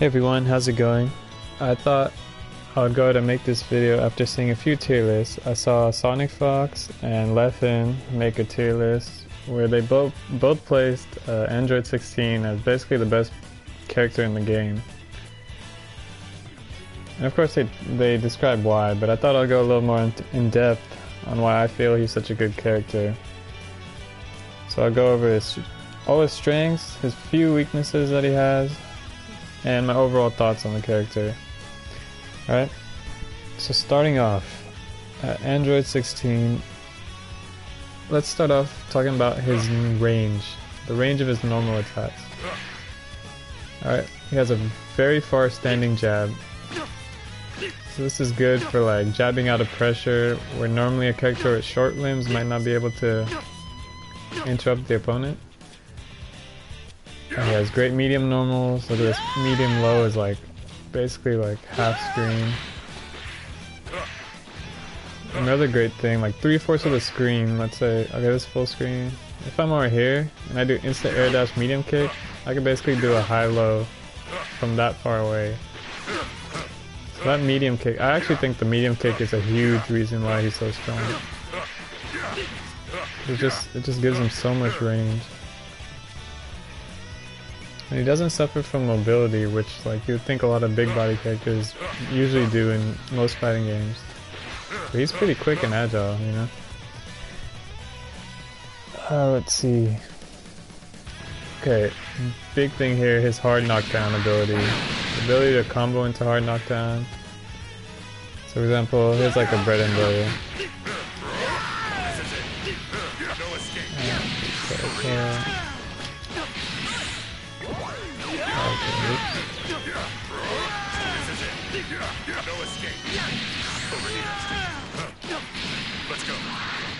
Hey everyone, how's it going? I thought I would go ahead and make this video after seeing a few tier lists. I saw Sonic Fox and Leffen make a tier list where they both placed Android 16 as basically the best character in the game. And of course they describe why, but I thought I'd go a little more in depth on why I feel he's such a good character. So I'll go over all his strengths, his few weaknesses that he has, and my overall thoughts on the character. Alright, so starting off, Android 16, let's start off talking about his range, the range of his normal attacks. Alright, he has a very far standing jab. So this is good for like jabbing out of pressure, where normally a character with short limbs might not be able to interrupt the opponent. He has great medium normals. Look at this, medium low is like basically like half screen. Another great thing, like 3/4 of the screen, let's say, okay, this full screen. If I'm over here and I do instant air dash medium kick, I can basically do a high-low from that far away. So that medium kick, I actually think the medium kick is a huge reason why he's so strong. It just gives him so much range. And he doesn't suffer from mobility, which like you would think a lot of big body characters usually do in most fighting games. But he's pretty quick and agile, you know? Let's see. Okay, big thing here, his hard knockdown ability. The ability to combo into hard knockdown. So for example, here's like a bread and butter.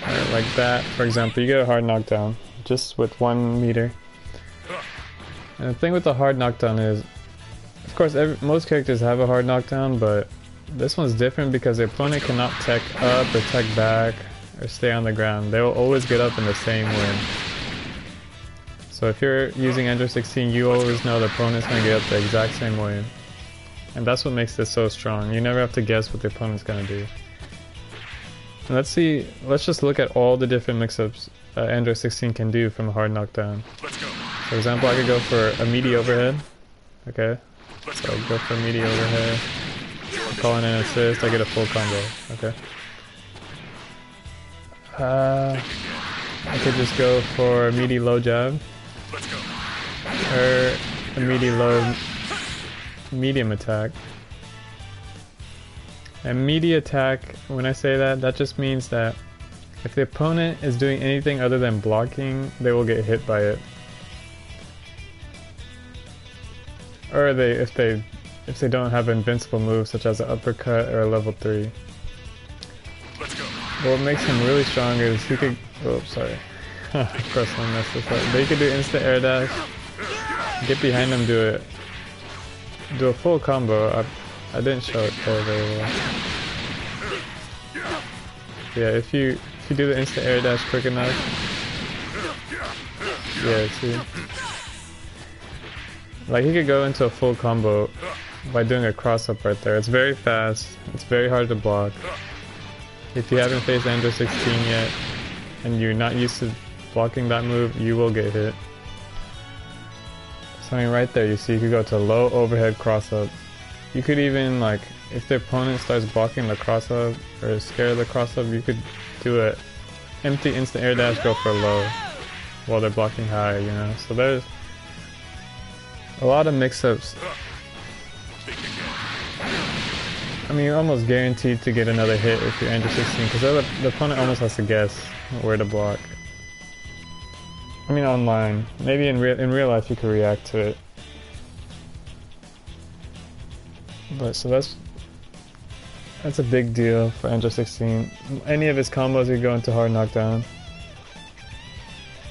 Alright, like that, for example, you get a hard knockdown just with 1 meter. And the thing with the hard knockdown is, of course, most characters have a hard knockdown, but this one's different because the opponent cannot tech up or tech back or stay on the ground. They will always get up in the same win. So if you're using Android 16, you always know the opponent's going to get up the exact same way. And that's what makes this so strong. You never have to guess what the opponent's going to do. And let's just look at all the different mix-ups Android 16 can do from a hard knockdown. For example, I could go for a meaty overhead. Okay, so I'll go for a meaty overhead. Call in an assist, I get a full combo. Okay. I could just go for a meaty low jab. Or a meaty low medium attack. And meaty attack, when I say that, that just means that if the opponent is doing anything other than blocking, they will get hit by it. Or if they don't have an invincible move such as an uppercut or a level 3. What makes him really strong is he could, oh sorry, of course I messed this up, but he could do instant air dash, get behind him, do a full combo. I didn't show it very well. Yeah, if you do the instant air dash quick enough, yeah, see, like he could go into a full combo by doing a cross up right there. It's very fast, it's very hard to block. If you haven't faced Android 16 yet, and you're not used to blocking that move, you will get hit. So I mean right there, you see you could go to low overhead cross up. You could even, like, if the opponent starts blocking the cross up or is scared of the cross up, you could do a empty instant air dash, go for low while they're blocking high, you know? So there's a lot of mix-ups. I mean, you're almost guaranteed to get another hit if you're Android 16, because the opponent almost has to guess where to block. I mean, online. Maybe in real life you could react to it. But so that's a big deal for Android 16. Any of his combos could go into hard knockdown.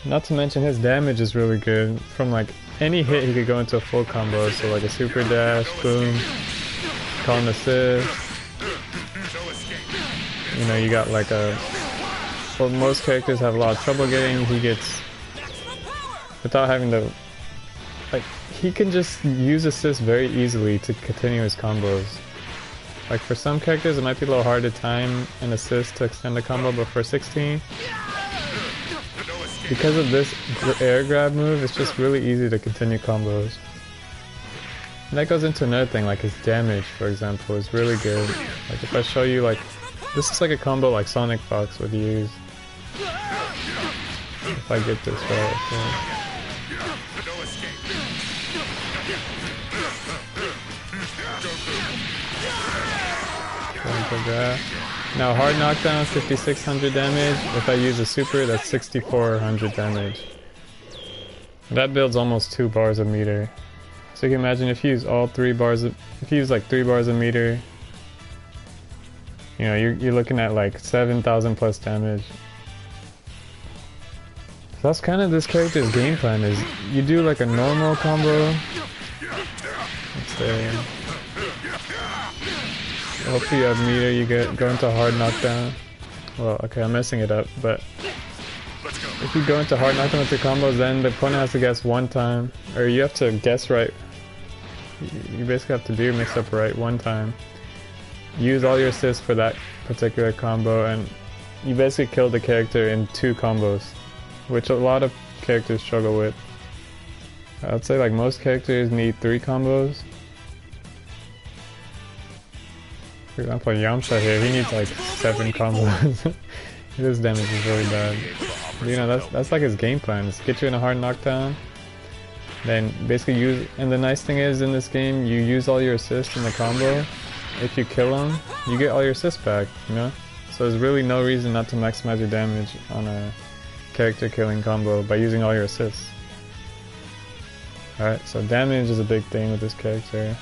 Not to mention his damage is really good. From like any hit he could go into a full combo. So like a super dash, boom, call an assist. You know, you got like what most characters have a lot of trouble getting, he gets, without having to like he can just use assist very easily to continue his combos. Like for some characters it might be a little hard to time an assist to extend a combo, but for 16, because of this air grab move, it's just really easy to continue combos. And that goes into another thing, like his damage, for example, is really good. Like if I show you, like, this is like a combo like Sonic Fox would use. If I get this right, I think. Now hard knockdown, 5600 damage. If I use a super, that's 6400 damage. That builds almost 2 bars a meter. So you can imagine if you use all 3 bars, if you use like 3 bars a meter, you know, you're looking at like 7,000 plus damage. So that's kind of this character's game plan, is you do like a normal combo. Let's say, hopefully you have meter, you go into hard knockdown. Well, okay, I'm messing it up, but if you go into hard knockdown with your combos, then the opponent has to guess 1 time, or you have to guess right. You basically have to do mix up right 1 time. Use all your assists for that particular combo, and you basically kill the character in 2 combos, which a lot of characters struggle with. I'd say like most characters need 3 combos. For example, Yamcha here, he needs like 7 combos. His damage is really bad. But, you know, that's like his game plan, is get you in a hard knockdown, then basically use, and the nice thing is in this game, you use all your assists in the combo. If you kill him, you get all your assists back, you know? So there's really no reason not to maximize your damage on a character killing combo by using all your assists. Alright, so damage is a big thing with this character.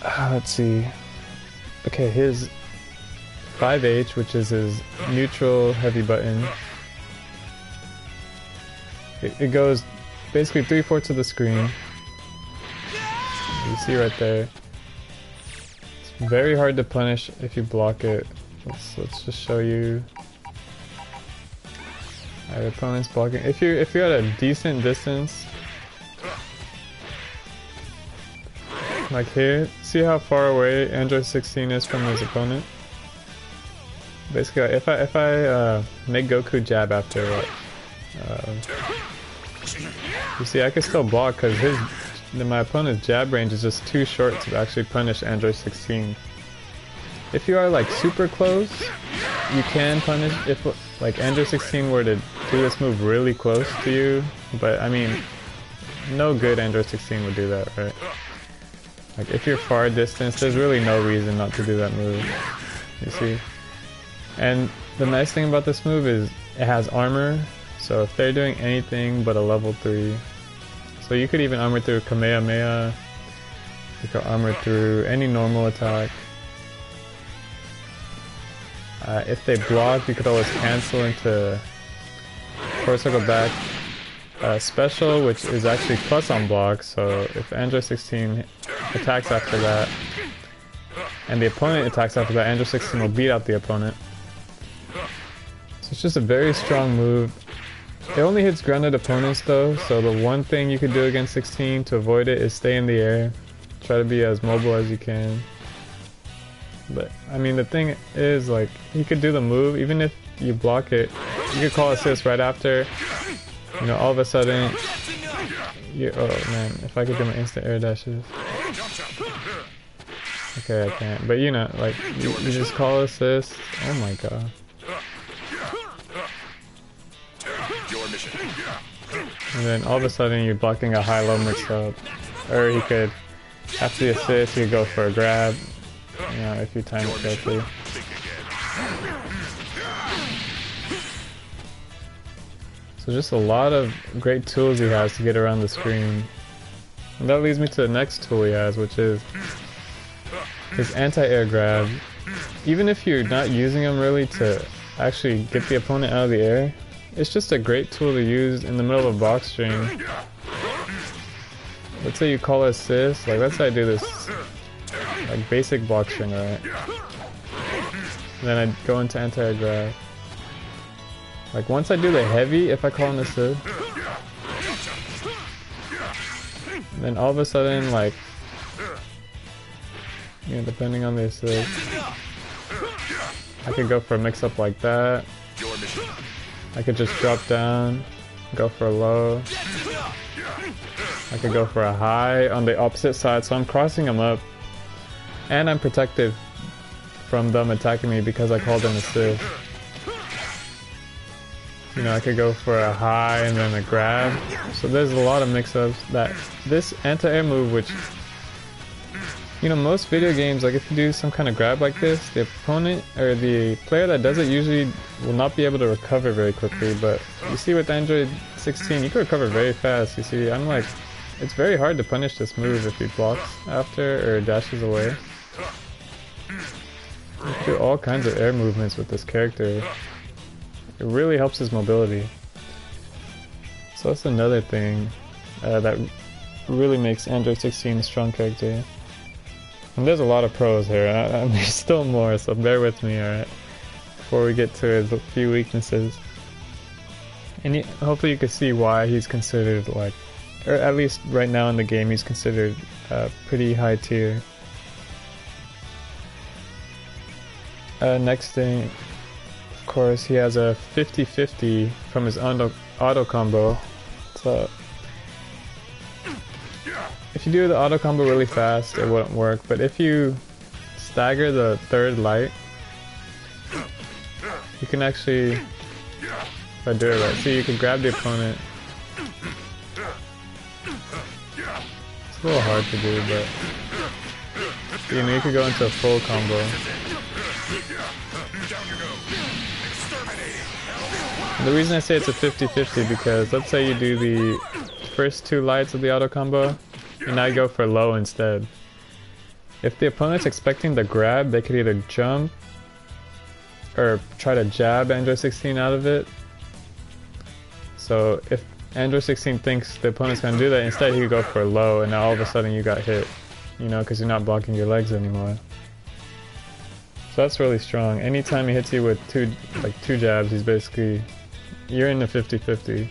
Let's see. Okay, his 5H, which is his neutral heavy button, it goes basically 3/4 of the screen. You see right there. It's very hard to punish if you block it. Let's just show you. Alright, opponent's blocking. If you're at a decent distance, like here, see how far away Android 16 is from his opponent? Basically, if I make Goku jab after, you see, I can still block because my opponent's jab range is just too short to actually punish Android 16. If you are like super close, you can punish. If like Android 16 were to do this move really close to you, but I mean, no good Android 16 would do that, right? Like if you're far distance, there's really no reason not to do that move. You see? And the nice thing about this move is it has armor, so if they're doing anything but a level 3, so you could even armor through Kamehameha, you could armor through any normal attack. If they block, you could always cancel into forward circle back special, which is actually plus on block, so if Android 16 attacks after that, and the opponent attacks after that, Android 16 will beat out the opponent. So it's just a very strong move. It only hits grounded opponents though, so the one thing you could do against 16 to avoid it is stay in the air. Try to be as mobile as you can. But, I mean, the thing is, like, you could do the move, even if you block it, you could call assist right after. You know, all of a sudden, oh man, if I could do my instant air dashes. Okay, I can't. But you know, like, you just call assist. Oh my god. And then all of a sudden you're blocking a high-low mix-up. Or he could, after the assist, he could go for a grab. You know, if you time it correctly. So just a lot of great tools he has to get around the screen. And that leads me to the next tool he has, which is his anti-air grab. Even if you're not using him really to actually get the opponent out of the air, it's just a great tool to use in the middle of a box string. Let's say you call assist, like let's say I do this like basic box string, right? And then I go into anti-air grab. Like once I do the heavy, if I call an assist, And then all of a sudden, like, you know, depending on the assist, I could go for a mix-up like that. I could just drop down, go for a low. I could go for a high on the opposite side, so I'm crossing them up. And I'm protective from them attacking me because I called an assist. You know, I could go for a high and then a grab. So there's a lot of mix-ups that this anti-air move, which, you know, most video games, like if you do some kind of grab like this, the opponent or the player that does it usually will not be able to recover very quickly. But you see with Android 16, you can recover very fast. You see, I'm like, it's very hard to punish this move if he blocks after or dashes away. You can do all kinds of air movements with this character. It really helps his mobility. So that's another thing that really makes Android 16 a strong character. And there's a lot of pros here. There's still more, so bear with me, alright? Before we get to his few weaknesses. And hopefully you can see why he's considered, like, or at least right now in the game, he's considered pretty high tier. Next thing, of course, he has a 50-50 from his auto combo. So if you do the auto combo really fast, it wouldn't work. But if you stagger the third light, you can actually, if I do it right, see, you can grab the opponent. It's a little hard to do, but you know, you could go into a full combo. The reason I say it's a 50-50 because let's say you do the first two lights of the auto combo and now you go for low instead. If the opponent's expecting the grab, they could either jump or try to jab Android 16 out of it. So if Android 16 thinks the opponent's gonna do that, instead he could go for a low and now all of a sudden you got hit, you know, because you're not blocking your legs anymore. So that's really strong. Anytime he hits you with two jabs, he's basically, you're in the 50-50.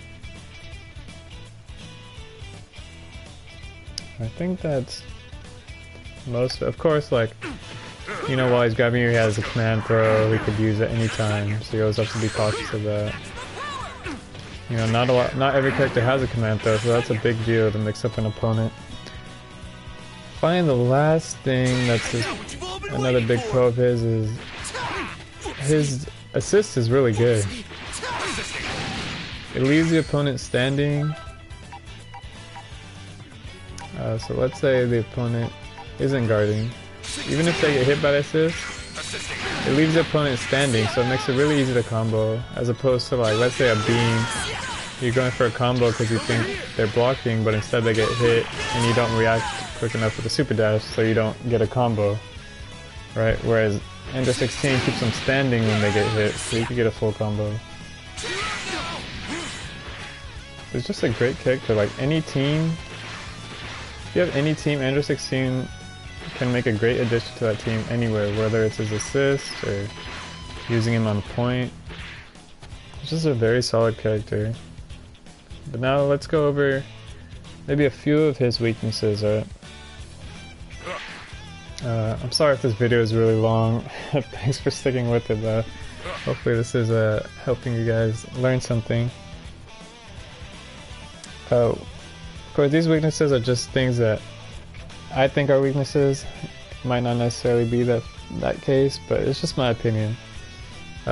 I think that's most, of course, like, you know, while he's grabbing you, he has a command throw, he could use it anytime, so you always have to be cautious of that. You know, not every character has a command throw, so that's a big deal to mix up an opponent. Finally, the last thing that's another big pro of his is his assist is really good. It leaves the opponent standing. So let's say the opponent isn't guarding. Even if they get hit by the assist, it leaves the opponent standing, so it makes it really easy to combo. As opposed to, like, let's say a beam, you're going for a combo because you think they're blocking, but instead they get hit and you don't react quick enough with the super dash, so you don't get a combo, right? Whereas Android 16 keeps them standing when they get hit, so you can get a full combo. It's just a great character. Like, any team, if you have any team, Android 16 can make a great addition to that team anywhere, whether it's his assist or using him on point. It's just a very solid character. But now let's go over maybe a few of his weaknesses, right? I'm sorry if this video is really long. Thanks for sticking with it though. Hopefully this is helping you guys learn something. Of course, these weaknesses are just things that I think are weaknesses. It might not necessarily be that case, but it's just my opinion.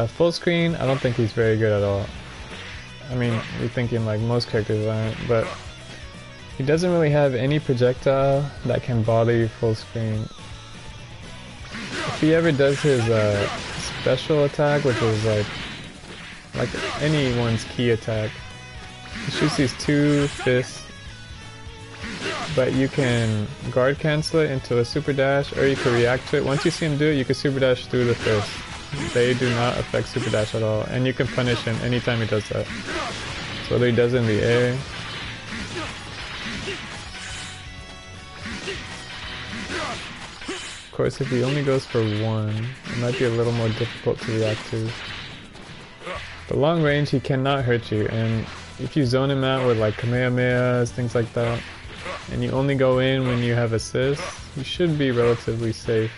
Full screen, I don't think he's very good at all. I mean, you're thinking like most characters aren't, but he doesn't really have any projectile that can bother you full screen. If he ever does his special attack, which is like anyone's key attack, he shoots these two fists, but you can guard cancel it into a super dash, or you can react to it. Once you see him do it, you can super dash through the fist. They do not affect super dash at all, and you can punish him anytime he does that. So whether he does it in the air, of course if he only goes for one, it might be a little more difficult to react to. But long range, he cannot hurt you, and if you zone him out with like Kamehamehas, things like that, and you only go in when you have assists, you should be relatively safe.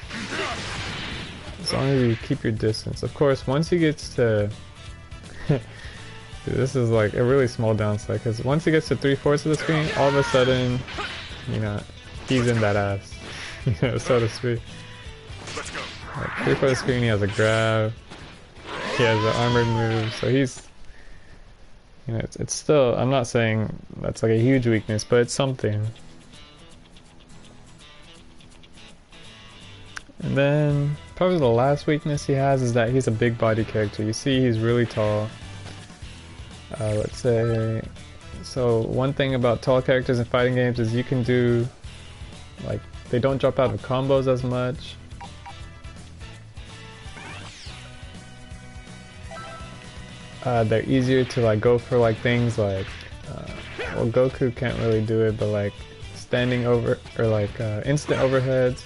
As long as you keep your distance. Of course, once he gets to... Dude, this is like a really small downside, because once he gets to 3/4 of the screen, all of a sudden, you know, he's in that ass, you know, so to speak. Like 3/4 of the screen, he has a grab, he has an armored move, so he's... You know, it's still... I'm not saying that's like a huge weakness, but it's something. And then, probably the last weakness he has is that he's a big body character. You see he's really tall. Let's say... So, one thing about tall characters in fighting games is you can do... Like, they don't drop out of combos as much. They're easier to like go for like things like... well, Goku can't really do it, but like standing over... Or like instant overheads.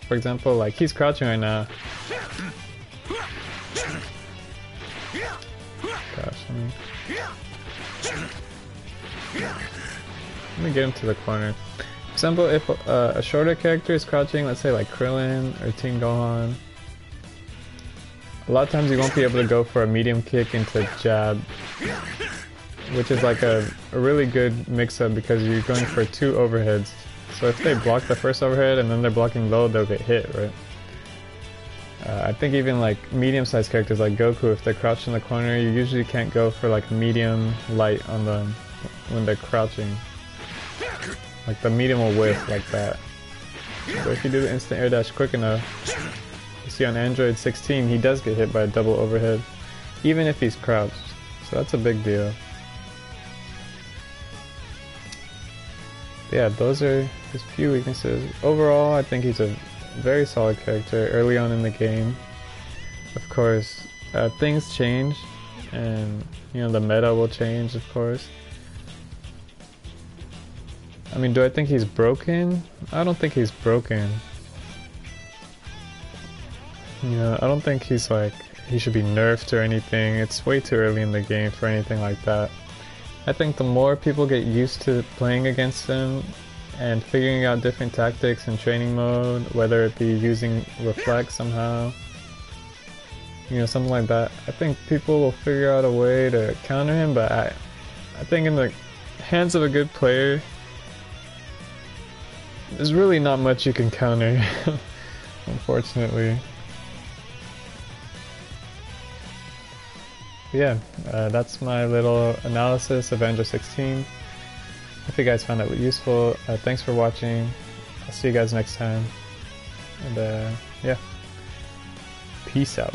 For example, like he's crouching right now. Gosh, let me get him to the corner. For example, if a shorter character is crouching, let's say like Krillin or Teen Gohan, a lot of times you won't be able to go for a medium kick into jab, which is like a really good mix-up because you're going for 2 overheads. So if they block the first overhead and then they're blocking low, they'll get hit, right? I think even like medium-sized characters like Goku, if they're crouched in the corner, you usually can't go for like medium light on them when they're crouching. Like the medium will whiff like that. But if you do the instant air dash quick enough, you see on Android 16 he does get hit by a double overhead, even if he's crouched. So that's a big deal. Yeah, those are his few weaknesses. Overall, I think he's a very solid character early on in the game. Of course, things change, and you know the meta will change, of course. I mean, do I think he's broken? I don't think he's broken. You know, I don't think he's like, he should be nerfed or anything. It's way too early in the game for anything like that. I think the more people get used to playing against him and figuring out different tactics in training mode, whether it be using reflex somehow, you know, something like that, I think people will figure out a way to counter him. But I think in the hands of a good player, there's really not much you can counter, unfortunately. Yeah, that's my little analysis of Android 16. Hope you guys found it useful. Thanks for watching. I'll see you guys next time. And yeah, peace out.